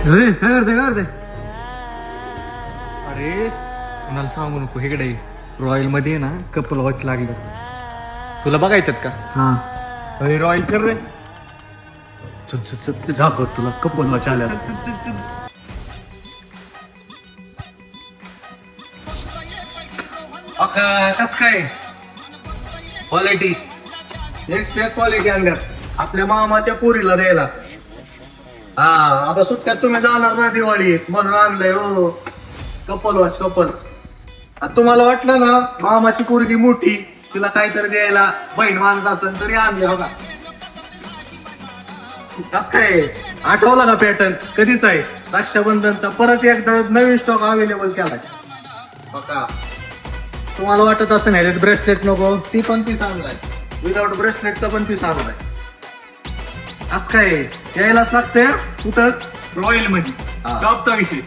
काय करते अरे कुणाला सांगू नको इकडे रॉयल मध्ये ना कपल वॉच लागलं तुला बघायच्यात का? हा अरे रॉयल चल रे दाखव तुला कपल वॉच आल्या कस काय क्वालिटी एक क्वालिटी आणल्यात आपल्या मामाच्या पोरीला द्यायला. हा आता सुट्ट्यात तुम्ही जाणार ना दिवाळीत म्हणून आणलंय हो कपल वॉच कपल. तुम्हाला वाटलं ना मामाची पोरगी मोठी तिला काहीतरी द्यायला बहीण मानत असेल तरी आणले बघा. कस काय आठवला का पॅटर्न कधीच आहे रक्षाबंधनचा परत एकदा नवीन स्टॉक अवेलेबल केला बघा. तुम्हाला वाटत असं नाही ब्रेसलेट नको ती पण पीस आणलाय विदाउट ब्रेसलेटचा पण पीस आणलाय. असं काय यायलाच लागतंय कुठं रॉयल मध्ये हा. टॉपचा विषय